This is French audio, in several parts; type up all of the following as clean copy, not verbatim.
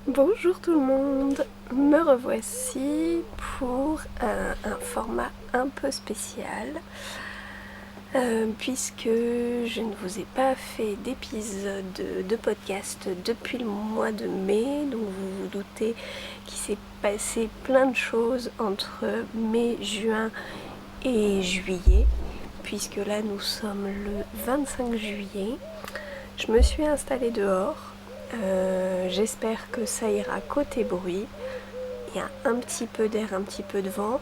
Bonjour tout le monde, me revoici pour un format un peu spécial puisque je ne vous ai pas fait d'épisode de podcast depuis le mois de mai, donc vous vous doutez qu'il s'est passé plein de choses entre mai, juin et juillet, puisque là nous sommes le 25 juillet. Je me suis installée dehors. J'espère que ça ira côté bruit. Il y a un petit peu d'air, un petit peu de vent.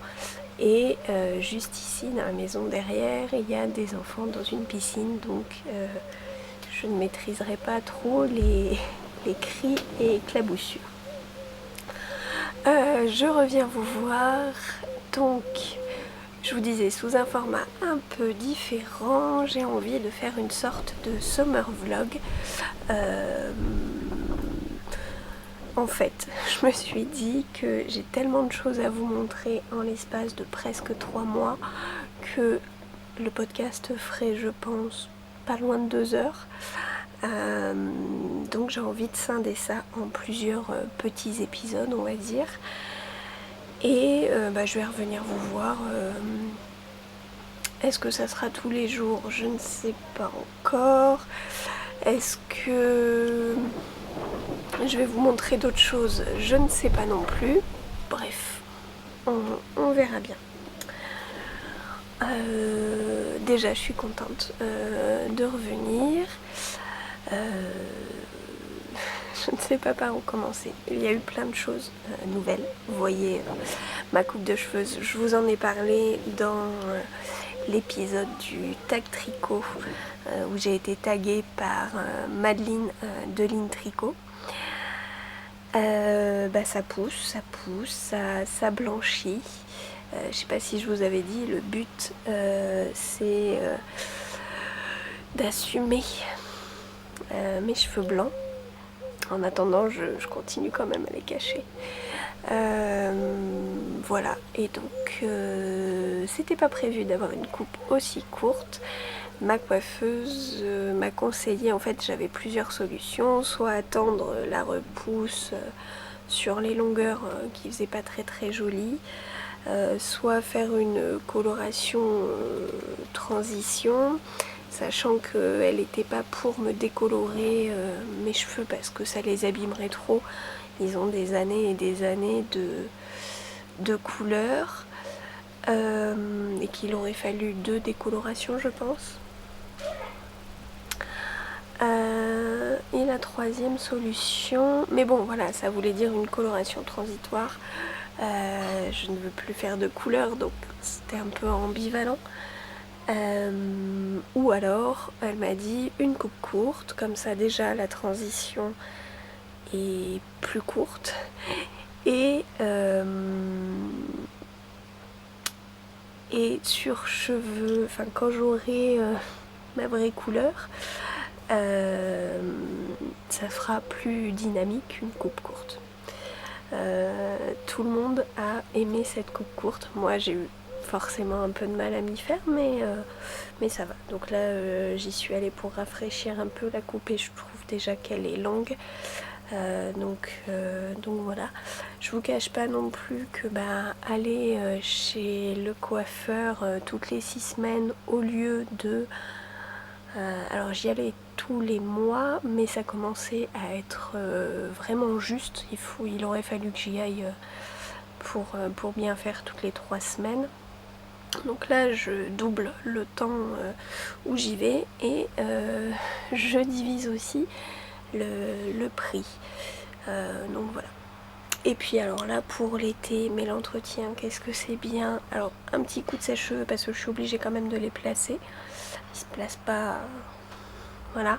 Et juste ici, dans la maison derrière, il y a des enfants dans une piscine. Donc je ne maîtriserai pas trop les cris et éclaboussures. Je reviens vous voir. Donc, je vous disais, sous un format un peu différent, j'ai envie de faire une sorte de summer vlog. En fait, je me suis dit que j'ai tellement de choses à vous montrer en l'espace de presque 3 mois que le podcast ferait, je pense, pas loin de 2 heures. Donc j'ai envie de scinder ça en plusieurs petits épisodes, on va dire. Et je vais revenir vous voir. Est-ce que ça sera tous les jours? Je ne sais pas encore. Est-ce que je vais vous montrer d'autres choses? Je ne sais pas non plus. Bref, on verra bien. Déjà, je suis contente de revenir. Je ne sais pas par où commencer. Il y a eu plein de choses nouvelles. Vous voyez ma coupe de cheveux, je vous en ai parlé dans l'épisode du tag tricot où j'ai été taguée par Madeleine de Line Tricot. Ça pousse, ça blanchit. Je sais pas si je vous avais dit, le but c'est d'assumer mes cheveux blancs. En attendant, je continue quand même à les cacher. Voilà, et donc c'était pas prévu d'avoir une coupe aussi courte. Ma coiffeuse m'a conseillé, en fait j'avais plusieurs solutions, soit attendre la repousse sur les longueurs qui faisaient pas très très jolies, soit faire une coloration transition, sachant qu'elle n'était pas pour me décolorer mes cheveux parce que ça les abîmerait trop. Ils ont des années et des années de couleurs et qu'il aurait fallu 2 décolorations, je pense. Et la troisième solution, mais bon voilà, ça voulait dire une coloration transitoire. Je ne veux plus faire de couleurs, donc c'était un peu ambivalent. Ou alors, elle m'a dit une coupe courte, comme ça déjà la transition est plus courte. Et sur cheveux, enfin quand j'aurai ma vraie couleur, ça fera plus dynamique une coupe courte. Tout le monde a aimé cette coupe courte. Moi j'ai eu forcément un peu de mal à m'y faire, mais ça va. Donc là j'y suis allée pour rafraîchir un peu la coupe et je trouve déjà qu'elle est longue. Donc voilà. Je vous cache pas non plus que aller chez le coiffeur toutes les 6 semaines au lieu de... alors j'y allais tous les mois, mais ça commençait à être vraiment juste. Il aurait fallu que j'y aille pour bien faire toutes les 3 semaines. Donc là je double le temps où j'y vais et je divise aussi le prix. Donc voilà. Et puis alors là pour l'été, mais l'entretien, qu'est-ce que c'est bien. Alors un petit coup de sèche-cheveux parce que je suis obligée quand même de les placer. Ils se placent pas. Voilà.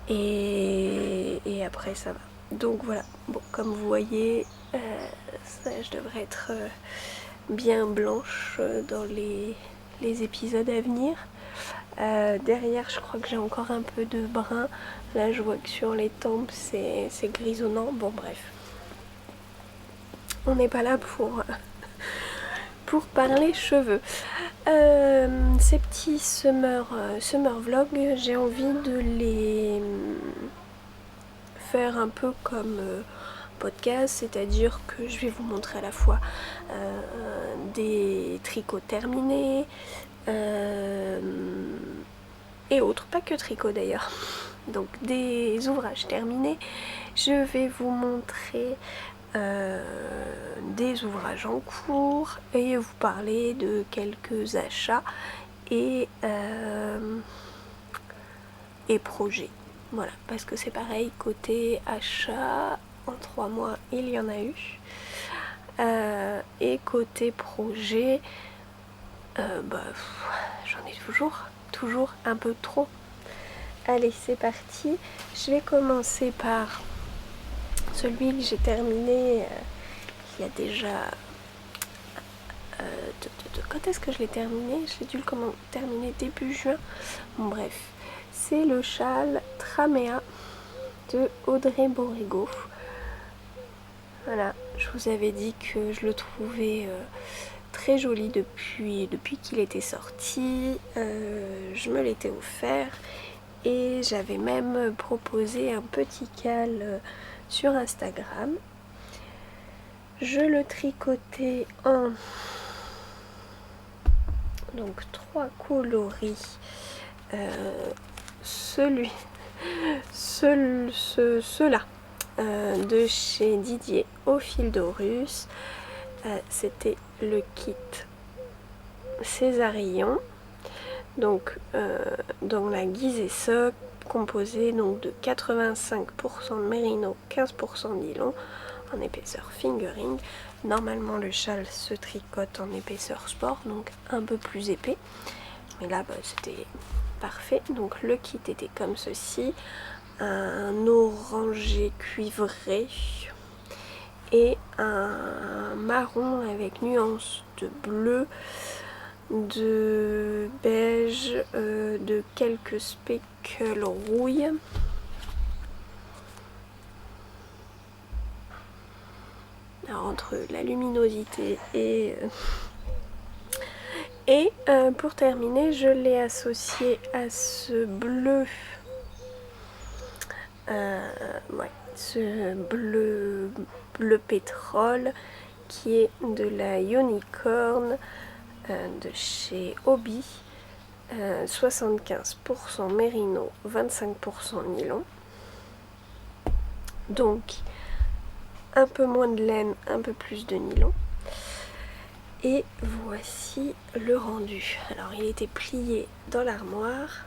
Et après ça va. Donc voilà. Bon, comme vous voyez, ça, je devrais être bien blanche dans les épisodes à venir. Derrière, je crois que j'ai encore un peu de brun. Là, je vois que sur les tempes, c'est grisonnant. Bon, bref. On n'est pas là pour parler cheveux. Ces petits summer vlogs, j'ai envie de les faire un peu comme podcast, c'est-à-dire que je vais vous montrer à la fois des tricots terminés et autres, pas que tricot d'ailleurs, donc des ouvrages terminés. Je vais vous montrer des ouvrages en cours et vous parler de quelques achats et projets. Voilà, parce que c'est pareil, côté achat, en 3 mois, il y en a eu. Et côté projet, j'en ai toujours un peu trop. Allez, c'est parti. Je vais commencer par celui que j'ai terminé il y a déjà... quand est-ce que je l'ai terminé? J'ai dû le terminer début juin. Bon, bref, c'est le châle Tramea de Audrey Borrego. Voilà, je vous avais dit que je le trouvais très joli depuis qu'il était sorti. Je me l'étais offert et j'avais même proposé un petit cal sur Instagram. Je le tricotais en donc 3 coloris. Ceux-là de chez Didier au fil d'Horus. C'était le kit Césarillon, donc dans la guise et socle, composé donc de 85% de mérino, 15% de nylon, en épaisseur fingering. Normalement le châle se tricote en épaisseur sport, donc un peu plus épais, mais là c'était parfait. Donc le kit était comme ceci, un orangé cuivré et un marron avec nuance de bleu, de beige, de quelques speckles rouille. Alors, entre la luminosité et pour terminer, je l'ai associé à ce bleu, ce bleu pétrole qui est de la Unicorn de chez Hobby, 75% mérino, 25% nylon. Donc un peu moins de laine, un peu plus de nylon. Et voici le rendu. Alors il était plié dans l'armoire.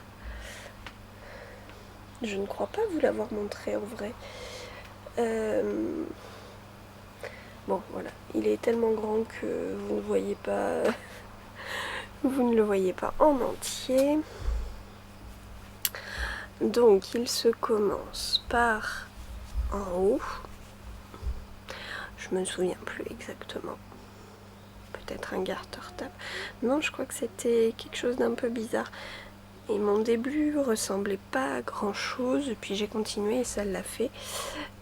Je ne crois pas vous l'avoir montré en vrai. Bon voilà, il est tellement grand que vous ne voyez pas, vous ne le voyez pas en entier. Donc il se commence par en haut. Je me souviens plus exactement. Peut-être un garter tape. Non, je crois que c'était quelque chose d'un peu bizarre. Et mon début ressemblait pas à grand chose, et puis j'ai continué et ça l'a fait.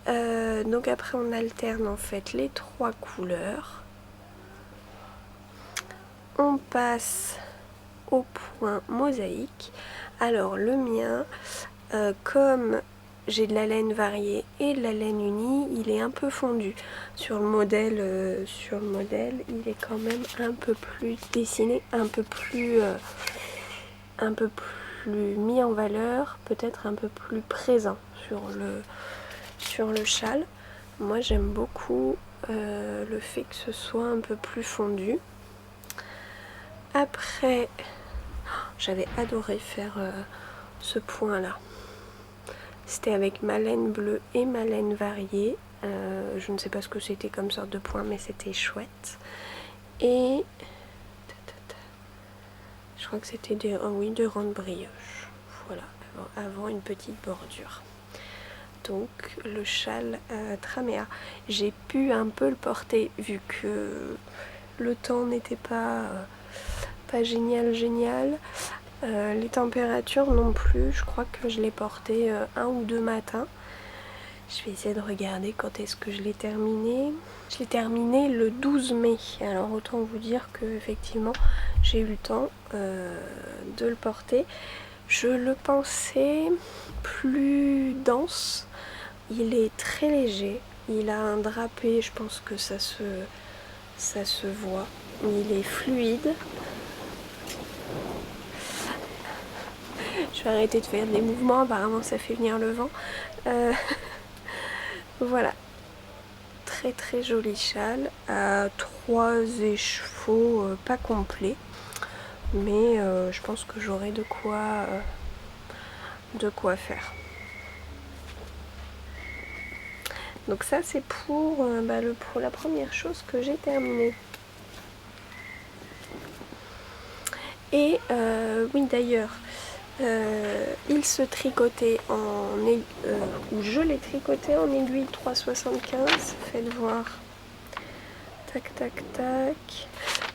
Donc après on alterne en fait les 3 couleurs. On passe au point mosaïque. Alors le mien, comme j'ai de la laine variée et de la laine unie, il est un peu fondu. Sur le modèle, il est quand même un peu plus dessiné, un peu plus mis en valeur, peut-être un peu plus présent sur le châle. Moi j'aime beaucoup le fait que ce soit un peu plus fondu. Après, j'avais adoré faire ce point là. C'était avec ma laine bleue et ma laine variée. Je ne sais pas ce que c'était comme sorte de point, mais c'était chouette. Et je crois que c'était des rangs de brioche. Voilà, avant une petite bordure. Donc le châle Tramea. J'ai pu un peu le porter vu que le temps n'était pas génial. Les températures non plus. Je crois que je l'ai porté 1 ou 2 matins. Je vais essayer de regarder quand est-ce que je l'ai terminé. Je l'ai terminé le 12 mai. Alors autant vous dire que effectivement j'ai eu le temps de le porter. Je le pensais plus dense. Il est très léger. Il a un drapé, je pense que ça se voit. Il est fluide. Je vais arrêter de faire des mouvements, apparemment ça fait venir le vent. Voilà. Très très joli châle à 3 écheveaux, pas complet. Mais je pense que j'aurai de quoi faire. Donc ça c'est pour la première chose que j'ai terminée. Et oui d'ailleurs, il se tricotait ou je l'ai tricoté en aiguille 3,75. Faites voir. Tac tac tac.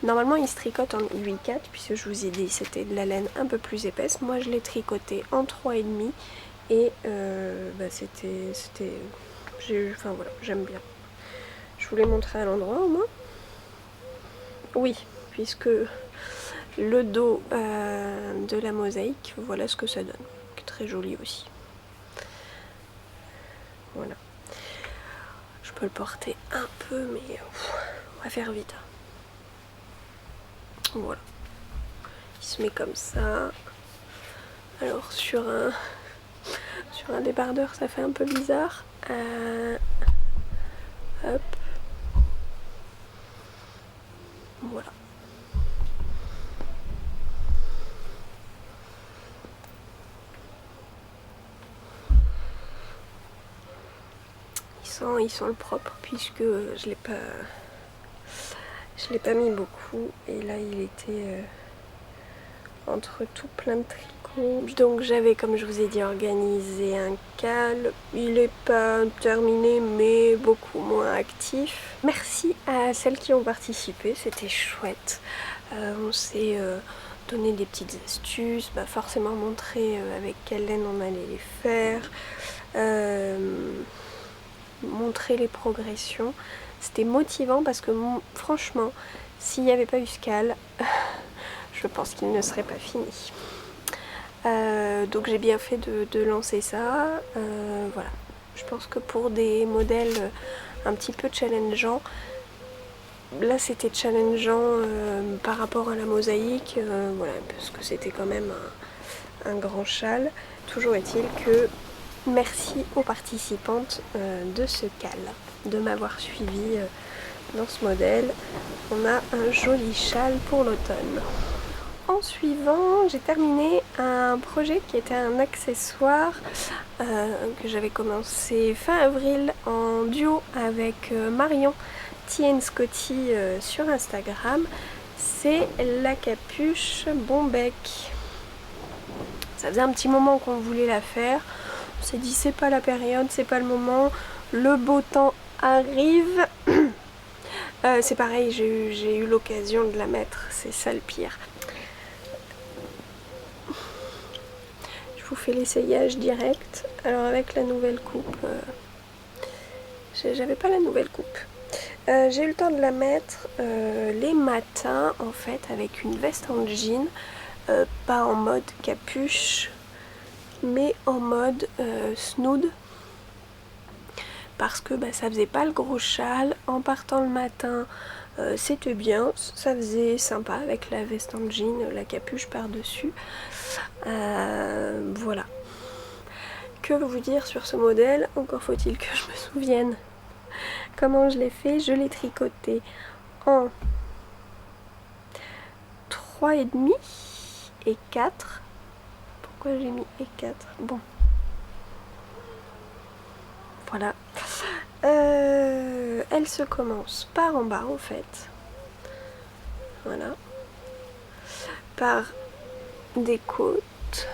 Normalement il se tricote en aiguille 4 puisque je vous ai dit c'était de la laine un peu plus épaisse. Moi je l'ai tricoté en 3,5 et c'était enfin voilà, j'aime bien. Je vous l'ai montré à l'endroit au moins. Oui, puisque le dos de la mosaïque, voilà ce que ça donne. Très joli aussi. Voilà. Je peux le porter un peu, mais on va faire vite. Voilà. Il se met comme ça. Alors sur un débardeur, ça fait un peu bizarre. Hop. Voilà. Il sent le propre puisque je l'ai pas mis beaucoup et là il était entre tout plein de tricots. Donc j'avais, comme je vous ai dit, organisé un cal. Il n'est pas terminé mais beaucoup moins actif. Merci à celles qui ont participé, c'était chouette. On s'est donné des petites astuces, forcément montrer avec quelle laine on allait les faire. Montrer les progressions. C'était motivant parce que franchement, s'il n'y avait pas eu ce cal, je pense qu'il ne serait pas fini. Donc j'ai bien fait de lancer ça. Voilà. Je pense que pour des modèles un petit peu challengeants, là c'était challengeant par rapport à la mosaïque, voilà, parce que c'était quand même un grand châle. Toujours est-il que merci aux participantes de ce cal, de m'avoir suivi dans ce modèle. On a un joli châle pour l'automne. En suivant, j'ai terminé un projet qui était un accessoire que j'avais commencé fin avril en duo avec Marion Scotty sur Instagram. C'est la capuche Bombec. Ça faisait un petit moment qu'on voulait la faire. On s'est dit c'est pas la période, c'est pas le moment, le beau temps arrive. C'est pareil, j'ai eu l'occasion de la mettre, c'est ça le pire. Je vous fais l'essayage direct. Alors avec la nouvelle coupe, j'avais pas la nouvelle coupe. J'ai eu le temps de la mettre les matins en fait avec une veste en jean, pas en mode capuche, mais en mode snood. Parce que ça faisait pas le gros châle. En partant le matin, c'était bien, ça faisait sympa avec la veste en jean, la capuche par-dessus. Voilà. Que vous dire sur ce modèle? Encore faut-il que je me souvienne comment je l'ai fait. Je l'ai tricoté en 3,5 et 4. Pourquoi j'ai mis et 4? Bon. Voilà. Elle se commence par en bas en fait. Voilà. Par des côtes.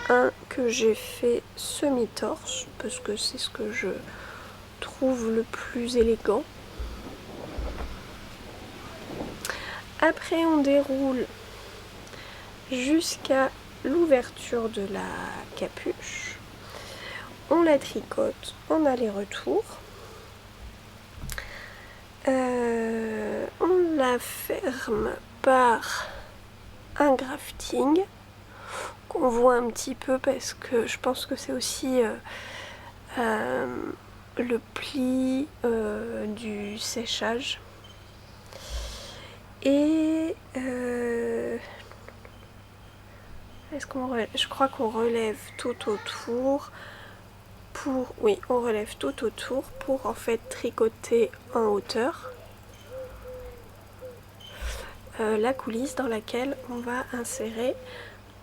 Un que j'ai fait semi-torse parce que c'est ce que je trouve le plus élégant. Après on déroule jusqu'à l'ouverture de la capuche. On la tricote en aller-retour. On la ferme par un grafting qu'on voit un petit peu parce que je pense que c'est aussi le pli du séchage et je crois qu'on relève tout autour on relève tout autour pour en fait tricoter en hauteur la coulisse dans laquelle on va insérer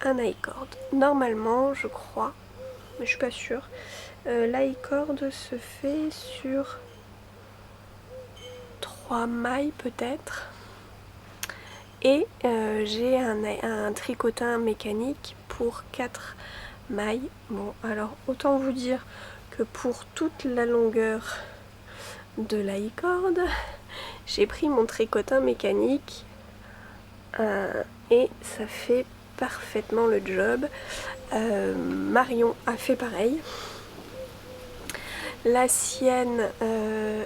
un I-cord. Normalement, je crois, mais je suis pas sûre, l'i-cord se fait sur 3 mailles peut-être. Et j'ai un tricotin mécanique pour 4 mailles. Bon, alors autant vous dire que pour toute la longueur de l'i-cord, j'ai pris mon tricotin mécanique et ça fait parfaitement le job. Marion a fait pareil. La sienne,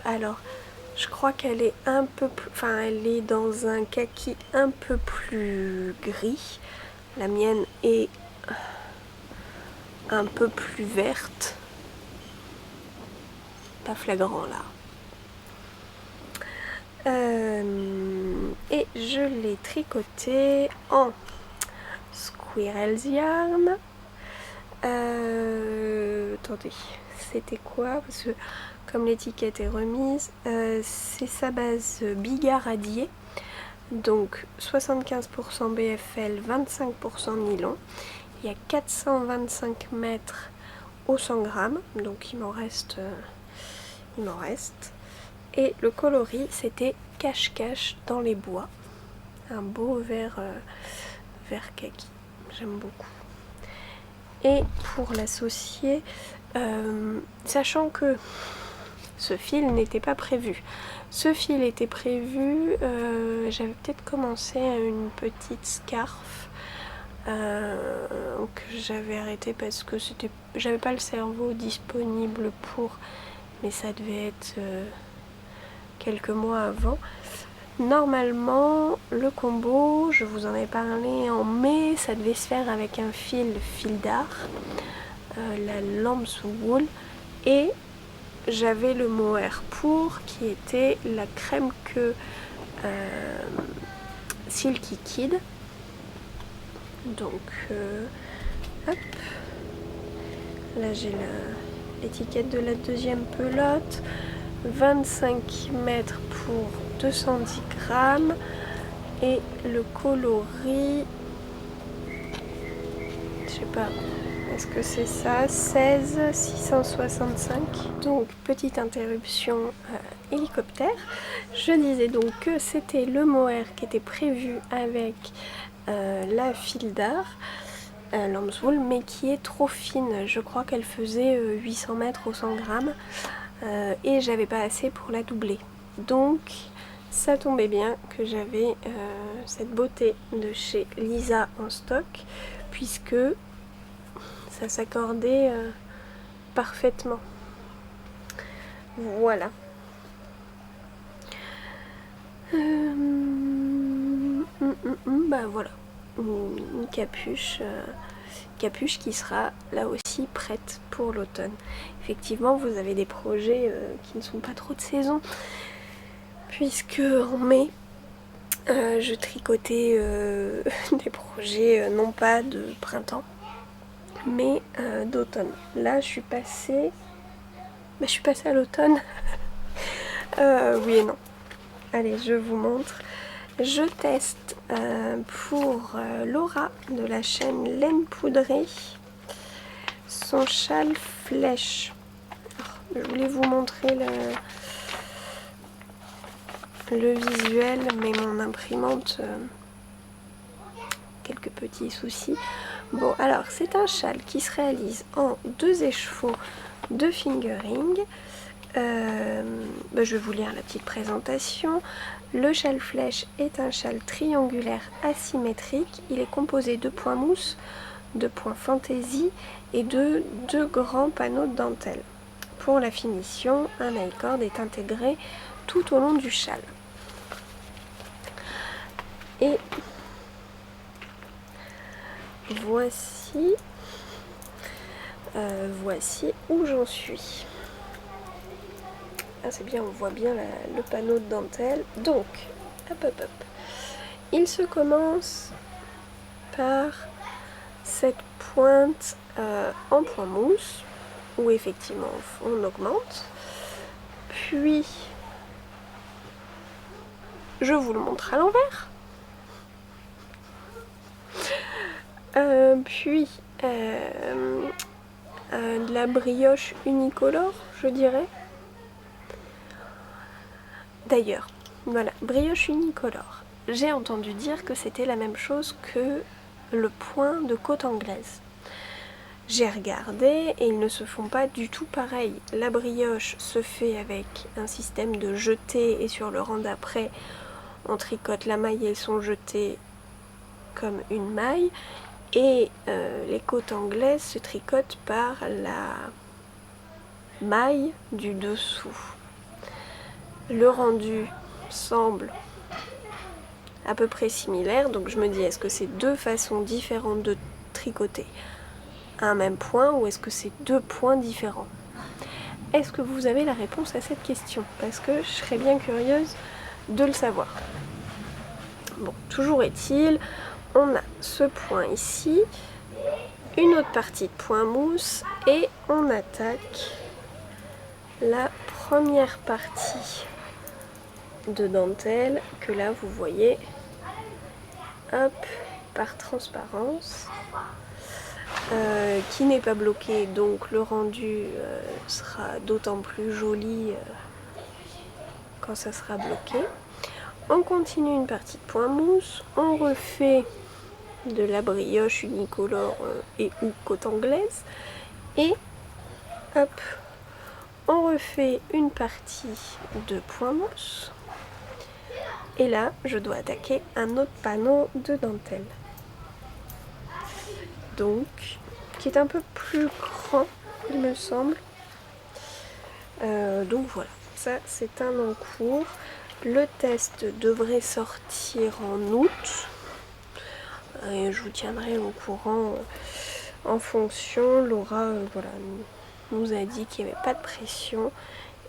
alors je crois qu'elle est un peu plus, elle est dans un kaki un peu plus gris. La mienne est un peu plus verte. Pas flagrant là. Et je l'ai tricoté en Squirrel's Yarn. Attendez, c'était quoi? Parce que comme l'étiquette est remise, c'est sa base Bigard radiée, donc 75% BFL, 25% nylon. Il y a 425 mètres au 100 grammes, donc il m'en reste. Et le coloris, c'était cache-cache dans les bois, un beau vert kaki, j'aime beaucoup. Et pour l'associer, sachant que ce fil n'était pas prévu. Ce fil était prévu, j'avais peut-être commencé à une petite scarf que j'avais arrêté parce que j'avais pas le cerveau disponible pour, mais ça devait être quelques mois avant. Normalement, le combo, je vous en ai parlé en mai, ça devait se faire avec un fil d'art, la Lamb's Wool, et j'avais le mohair pour qui était la crème queue Silky Kid. Donc hop, là j'ai l'étiquette de la deuxième pelote, 25 mètres pour 210 grammes, et le coloris, je sais pas, est-ce que c'est ça, 16 665. Donc petite interruption hélicoptère. Je disais donc que c'était le mohair qui était prévu avec la file d'art Lamb's Wool, mais qui est trop fine. Je crois qu'elle faisait 800 mètres au 100 grammes et j'avais pas assez pour la doubler. Donc ça tombait bien que j'avais cette beauté de chez Lisa en stock, puisque ça s'accordait parfaitement. Voilà. Bah voilà, une capuche qui sera là aussi prête pour l'automne. Effectivement, vous avez des projets qui ne sont pas trop de saison, puisque en mai, je tricotais des projets non pas de printemps, mais d'automne. Là, je suis passée à l'automne. Oui et non. Allez, je vous montre. Je teste pour Laura de la chaîne Laine Poudrée son châle flèche. Alors, je voulais vous montrer le visuel, mais mon imprimante, quelques petits soucis. Bon, alors c'est un châle qui se réalise en 2 écheveaux de fingering. Je vais vous lire la petite présentation. Le châle flèche est un châle triangulaire asymétrique. Il est composé de points mousse, de points fantaisie et de 2 grands panneaux de dentelle. Pour la finition, un I-cord est intégré tout au long du châle. Et voici voici où j'en suis. Ah c'est bien, on voit bien le panneau de dentelle. Donc, hop hop hop. Il se commence par cette pointe en point mousse, où effectivement on augmente. Puis, je vous le montre à l'envers. Puis, de la brioche unicolore, je dirais. D'ailleurs, voilà, brioche unicolore. J'ai entendu dire que c'était la même chose que le point de côte anglaise. J'ai regardé et ils ne se font pas du tout pareil. La brioche se fait avec un système de jeté et sur le rang d'après, on tricote la maille et elles sont jetées comme une maille. Et les côtes anglaises se tricotent par la maille du dessous. Le rendu semble à peu près similaire, donc je me dis, est-ce que c'est deux façons différentes de tricoter un même point ou est-ce que c'est deux points différents? Est-ce que vous avez la réponse à cette question? Parce que je serais bien curieuse de le savoir. Bon, toujours est-il, on a ce point ici, une autre partie de point mousse et on attaque la première partie de dentelle que là vous voyez, hop, par transparence, qui n'est pas bloqué, donc le rendu sera d'autant plus joli quand ça sera bloqué. On continue une partie de point mousse, on refait de la brioche unicolore et ou côte anglaise et hop, on refait une partie de point mousse et là je dois attaquer un autre panneau de dentelle, donc qui est un peu plus grand il me semble. Donc voilà, ça c'est un en cours. Le test devrait sortir en août et je vous tiendrai au courant en fonction. Laura voilà, nous a dit qu'il n'y avait pas de pression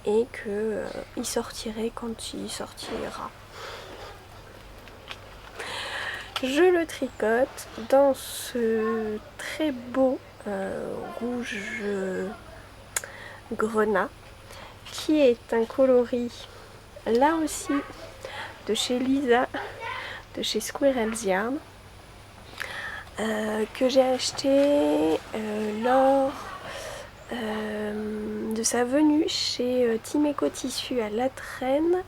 et qu'il sortirait quand il sortira. Je le tricote dans ce très beau rouge grenat qui est un coloris là aussi de chez Lisa, de chez Squirrel's Yarn, que j'ai acheté lors de sa venue chez Timeco Tissu à La Traîne.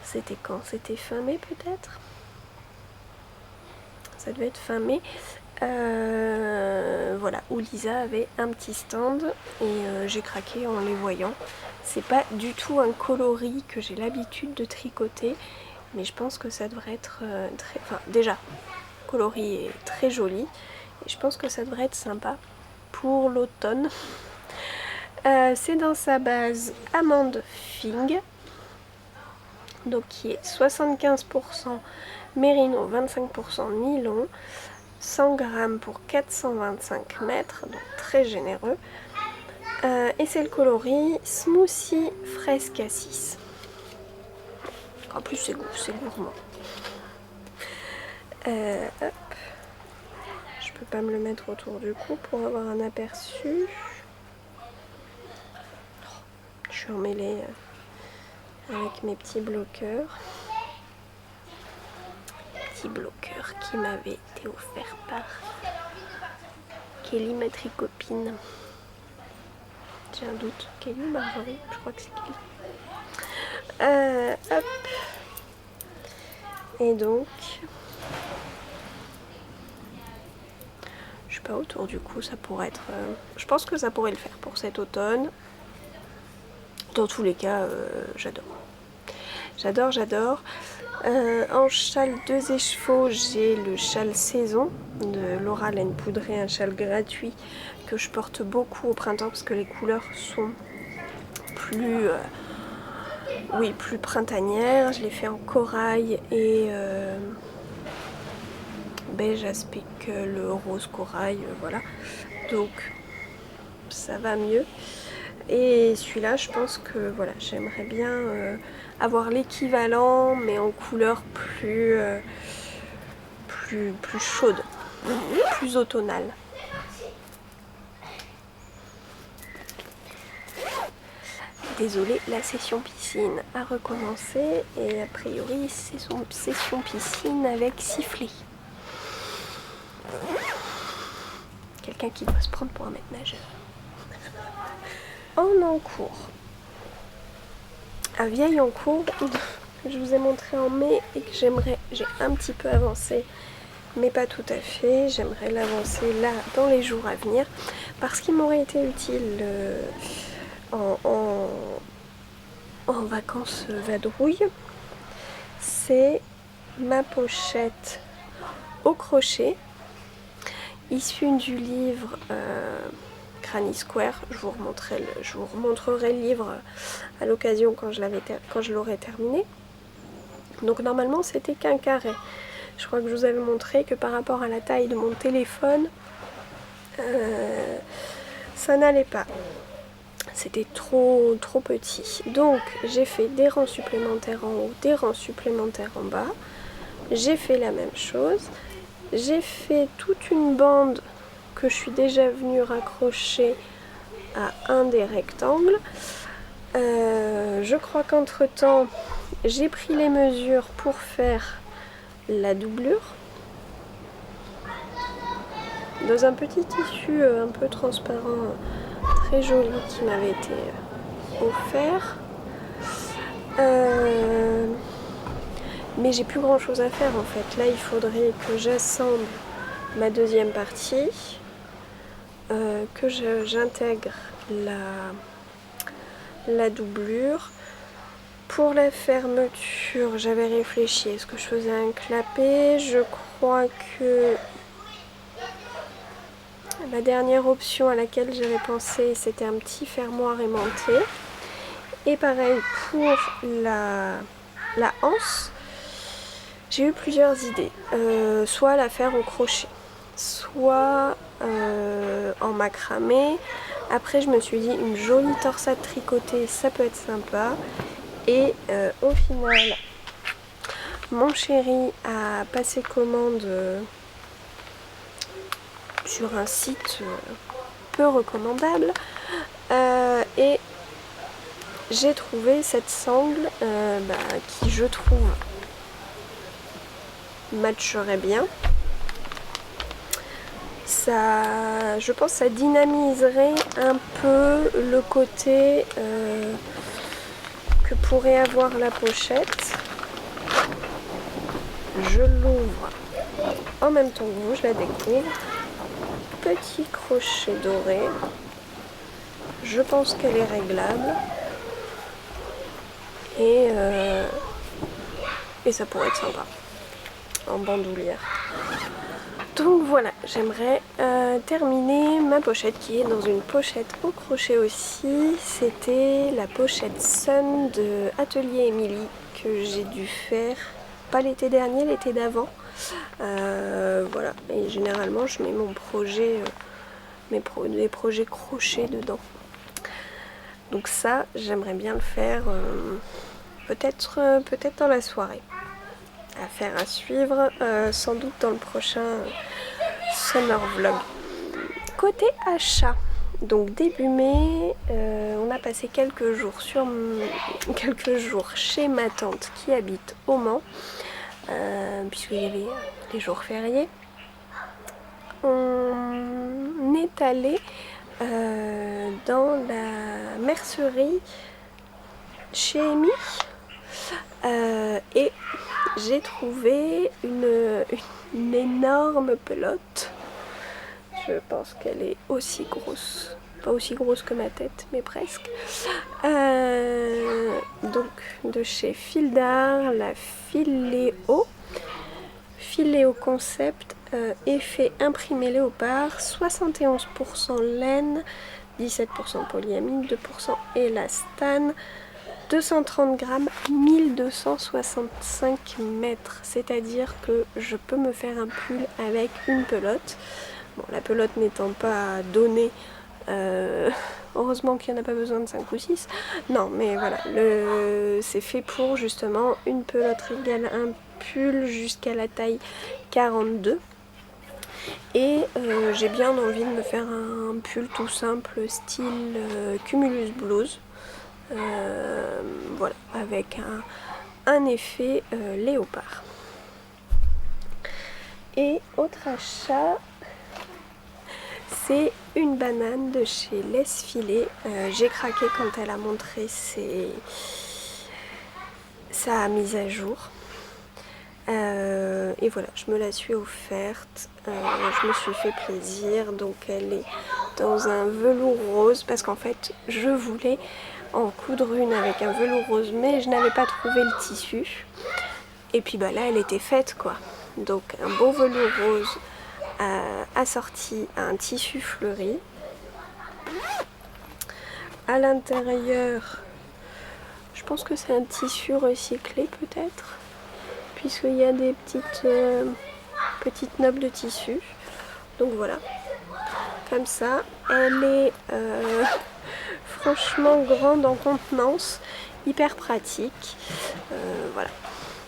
C'était quand? C'était fin mai peut-être? Ça devait être fin mai. Voilà, où Lisa avait un petit stand et j'ai craqué en les voyant. C'est pas du tout un coloris que j'ai l'habitude de tricoter, mais je pense que ça devrait être très... Enfin, déjà, le coloris est très joli et je pense que ça devrait être sympa pour l'automne. C'est dans sa base amande fing, donc qui est 75% mérino, 25% nylon, 100 grammes pour 425 mètres, donc très généreux. Et c'est le coloris Smoothie Fraise Cassis. En plus c'est gourmand. Hop. Je peux pas me le mettre autour du cou pour avoir un aperçu. Je suis emmêlée avec mes petits bloqueurs. Petits bloqueurs qui m'avaient été offerts par Kelly, ma tricopine. J'ai un doute. Kelly ou Marjorie? Je crois que c'est Kelly. Hop. Et donc, je sais pas, autour du cou, ça pourrait être... je pense que ça pourrait le faire pour cet automne. Dans tous les cas, j'adore. J'adore. En châle 2 écheveaux, j'ai le châle saison de Laura Laine Poudrée, un châle gratuit que je porte beaucoup au printemps parce que les couleurs sont plus, plus printanières. Je l'ai fait en corail et beige aspic, le rose corail, voilà. Donc ça va mieux. Et celui-là, je pense que voilà, j'aimerais bien avoir l'équivalent, mais en couleur plus chaude, plus automnale. Désolée, la session piscine a recommencé et a priori c'est son session piscine avec sifflet. Quelqu'un qui doit se prendre pour un maître nageur. En Encourt. À Vieil-en-Court, je vous ai montré en mai et que j'ai un petit peu avancé, mais pas tout à fait. J'aimerais l'avancer là dans les jours à venir parce qu'il m'aurait été utile en vacances vadrouille. C'est ma pochette au crochet issue du livre Granny Square. Je vous remontrerai le livre à l'occasion quand je l'aurai terminé. Donc normalement c'était qu'un carré. Je crois que je vous avais montré que par rapport à la taille de mon téléphone, ça n'allait pas. C'était trop petit. Donc j'ai fait des rangs supplémentaires en haut, des rangs supplémentaires en bas. J'ai fait la même chose. J'ai fait toute une bande que je suis déjà venue raccrocher à un des rectangles. Je crois qu'entre temps, j'ai pris les mesures pour faire la doublure dans un petit tissu un peu transparent, très joli, qui m'avait été offert. Mais j'ai plus grand chose à faire en fait. Là il faudrait que j'assemble ma deuxième partie, que j'intègre la doublure. Pour la fermeture, j'avais réfléchi, est-ce que je faisais un clapet? Je crois que la dernière option à laquelle j'avais pensé, c'était un petit fermoir aimanté. Et pareil pour la anse, j'ai eu plusieurs idées. Soit la faire au crochet, soit en macramé. Après je me suis dit une jolie torsade tricotée, ça peut être sympa. Et au final, mon chéri a passé commande sur un site peu recommandable et j'ai trouvé cette sangle qui, je trouve, matcherait bien. Ça, je pense que ça dynamiserait un peu le côté que pourrait avoir la pochette. Je l'ouvre en même temps que vous, je la découvre. Petit crochet doré. Je pense qu'elle est réglable. Et ça pourrait être sympa en bandoulière. Donc voilà, j'aimerais terminer ma pochette qui est dans une pochette au crochet aussi. C'était la pochette Sun de Atelier Émilie que j'ai dû faire, pas l'été dernier, l'été d'avant. Voilà, et généralement je mets mon projet, des projets crochets dedans. Donc ça, j'aimerais bien le faire peut-être dans la soirée. Affaire à suivre, sans doute dans le prochain summer vlog. Côté achat, donc début mai, on a passé quelques jours chez ma tante qui habite au Mans, puisqu'il y avait les jours fériés. On est allé dans la mercerie chez Amy et j'ai trouvé une énorme pelote. Je pense qu'elle est aussi grosse, pas aussi grosse que ma tête, mais presque. Donc de chez Fildar, la Filéo Concept, effet imprimé léopard, 71% laine, 17% polyamide, 2% élastane. 230 grammes, 1265 mètres, c'est-à-dire que je peux me faire un pull avec une pelote. Bon, la pelote n'étant pas donnée, Heureusement qu'il n'y en a pas besoin de 5 ou 6. Non, mais voilà, c'est fait pour justement une pelote égale un pull jusqu'à la taille 42. Et j'ai bien envie de me faire un pull tout simple style Cumulus Blues. Voilà, avec un effet léopard. Et autre achat, c'est une banane de chez Laisse Filer. J'ai craqué quand elle a montré sa mise à jour. Et voilà, je me la suis offerte. Je me suis fait plaisir. Donc elle est dans un velours rose parce qu'en fait je voulais en coudre une avec un velours rose, mais je n'avais pas trouvé le tissu. Et puis bah là elle était faite quoi. Donc un beau velours rose assorti à un tissu fleuri. À l'intérieur, je pense que c'est un tissu recyclé peut-être, puisqu'il y a des petites nappes de tissu. Donc voilà, comme ça, elle est franchement grande en contenance, hyper pratique. Voilà,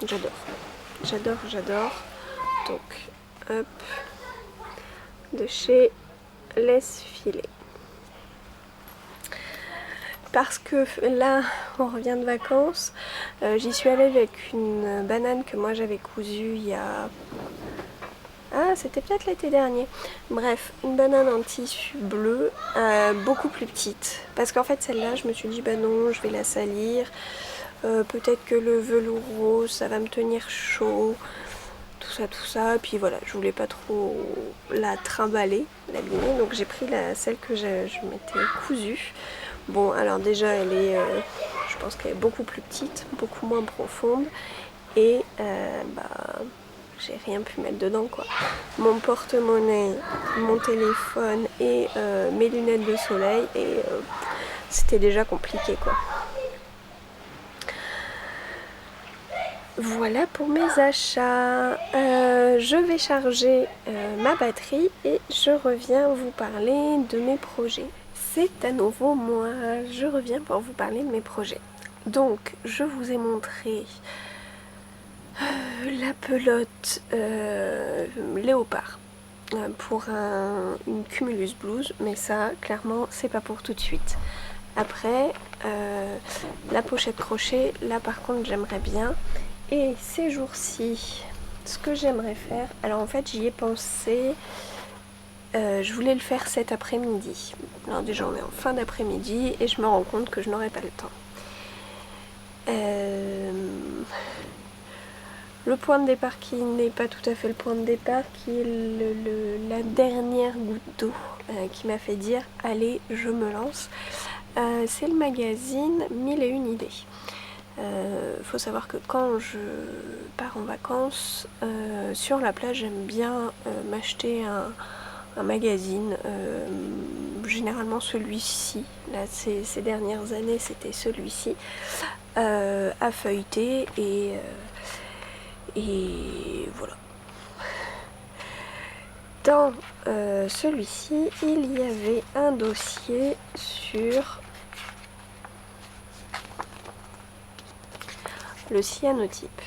j'adore. Donc, hop, de chez Laisse Filer. Parce que là, on revient de vacances, j'y suis allée avec une banane que moi j'avais cousue il y a... Ah, c'était peut-être l'été dernier. Bref, une banane en tissu bleu, beaucoup plus petite. Parce qu'en fait, celle-là, je me suis dit, bah non, je vais la salir. Peut-être que le velours rose, ça va me tenir chaud. Tout ça. Puis voilà, je voulais pas trop la trimballer, l'abîmer. Donc j'ai pris celle que je m'étais cousue. Bon, alors déjà, elle est, je pense qu'elle est beaucoup plus petite, beaucoup moins profonde. Et j'ai rien pu mettre dedans quoi. Mon porte-monnaie, mon téléphone et mes lunettes de soleil. Et c'était déjà compliqué quoi. Voilà pour mes achats. Je vais charger ma batterie et je reviens vous parler de mes projets. C'est à nouveau moi, je reviens pour vous parler de mes projets. Donc, je vous ai montré la pelote léopard pour une Cumulus Blues, mais ça, clairement, c'est pas pour tout de suite. Après, la pochette crochet, là par contre, j'aimerais bien. Et ces jours-ci, ce que j'aimerais faire, alors en fait, j'y ai pensé. Je voulais le faire cet après-midi. Alors déjà on est en fin d'après-midi et je me rends compte que je n'aurai pas le temps. Le point de départ qui n'est pas tout à fait le point de départ, qui est la dernière goutte d'eau qui m'a fait dire allez je me lance, c'est le magazine 1001 idées. Faut savoir que quand je pars en vacances sur la plage, j'aime bien m'acheter un magazine, généralement celui-ci, là ces dernières années c'était celui-ci, à feuilleter et voilà. Dans celui-ci, il y avait un dossier sur le cyanotype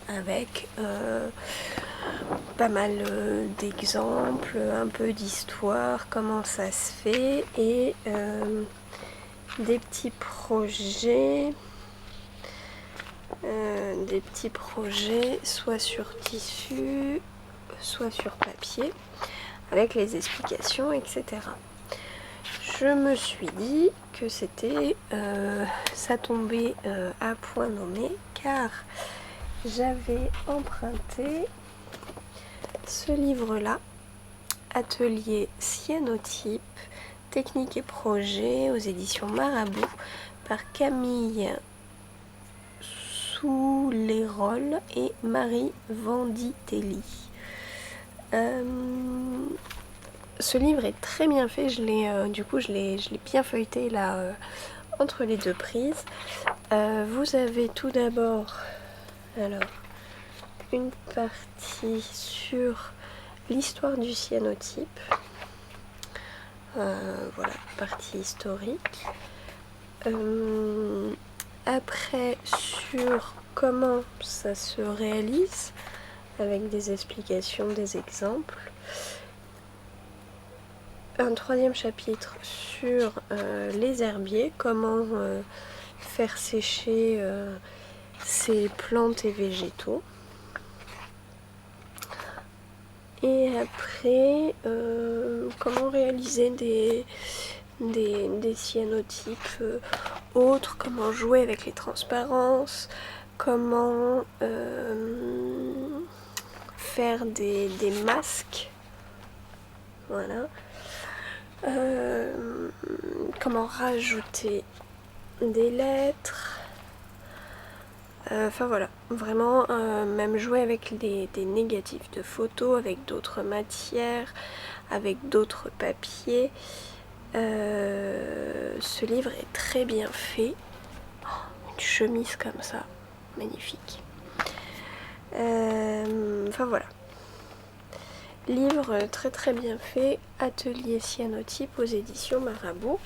avec pas mal d'exemples, un peu d'histoire, comment ça se fait et des petits projets soit sur tissu, soit sur papier, avec les explications, etc. Je me suis dit que c'était ça tombait à point nommé car j'avais emprunté ce livre-là, Atelier cyanotype, technique et projet aux éditions Marabout par Camille Souleyrol et Marie Vanditelli. Ce livre est très bien fait, je l'ai bien feuilleté là entre les deux prises. Vous avez tout d'abord une partie sur l'histoire du cyanotype. Voilà, partie historique. Après, sur comment ça se réalise, avec des explications, des exemples. Un troisième chapitre sur les herbiers, comment faire sécher ces plantes et végétaux. Et après, comment réaliser des cyanotypes autres, comment jouer avec les transparences, comment faire des masques, voilà. Comment rajouter des lettres, enfin voilà, vraiment même jouer avec des négatifs de photos, avec d'autres matières, avec d'autres papiers. Ce livre est très bien fait. Oh, une chemise comme ça, magnifique. Enfin voilà. Livre très très bien fait, atelier cyanotype aux éditions Marabout.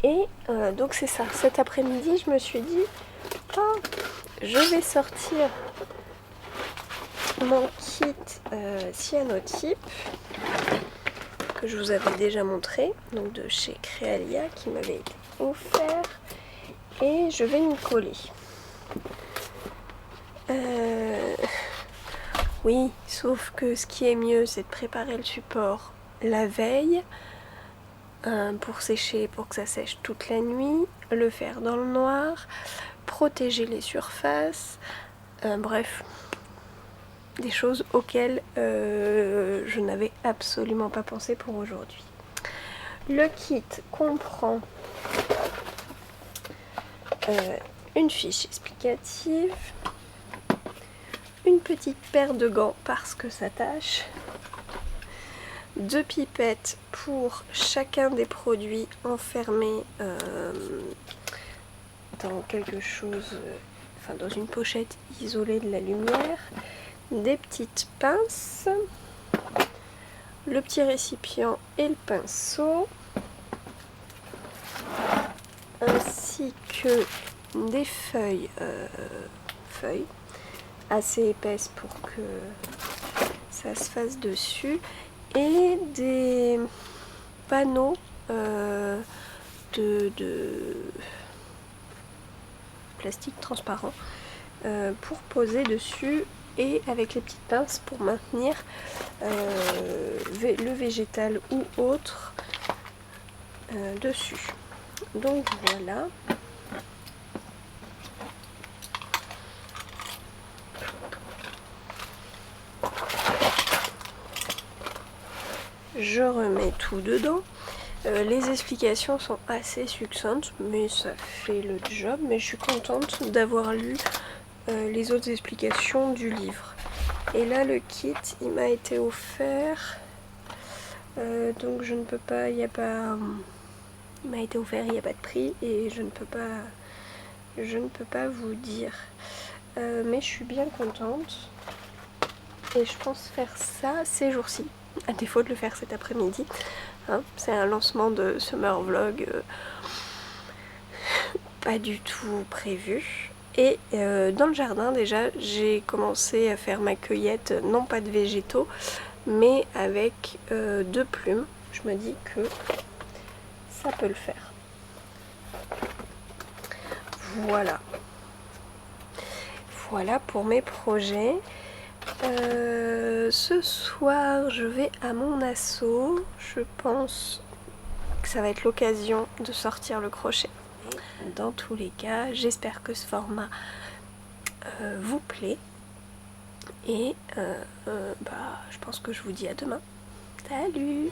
Et donc c'est ça, cet après-midi je me suis dit, oh, je vais sortir mon kit cyanotype que je vous avais déjà montré, donc de chez Créalia qui m'avait été offert, et je vais m'y coller. Oui, sauf que ce qui est mieux, c'est de préparer le support la veille pour sécher, pour que ça sèche toute la nuit, le faire dans le noir, protéger les surfaces, bref, des choses auxquelles je n'avais absolument pas pensé pour aujourd'hui. Le kit comprend une fiche explicative, une petite paire de gants parce que ça tâche, 2 pipettes pour chacun des produits enfermés dans quelque chose, enfin dans une pochette isolée de la lumière, des petites pinces, le petit récipient et le pinceau, ainsi que des feuilles assez épaisses pour que ça se fasse dessus, et des panneaux de plastique transparent pour poser dessus, et avec les petites pinces pour maintenir le végétal ou autre dessus. Donc voilà. Je remets tout dedans. Les explications sont assez succinctes, mais ça fait le job. Mais je suis contente d'avoir lu les autres explications du livre. Et là, le kit, il m'a été offert. Donc je ne peux pas, il m'a été offert, il n'y a pas de prix, et je ne peux pas vous dire. Mais je suis bien contente. Et je pense faire ça ces jours-ci, à défaut de le faire cet après-midi. Hein, c'est un lancement de Summer Vlog pas du tout prévu. Et dans le jardin déjà, j'ai commencé à faire ma cueillette, non pas de végétaux, mais avec 2 plumes. Je me dis que ça peut le faire. Voilà. Voilà pour mes projets. Ce soir, je vais à mon asso. Je pense que ça va être l'occasion de sortir le crochet. Dans tous les cas, j'espère que ce format vous plaît. Et je pense que je vous dis à demain. Salut!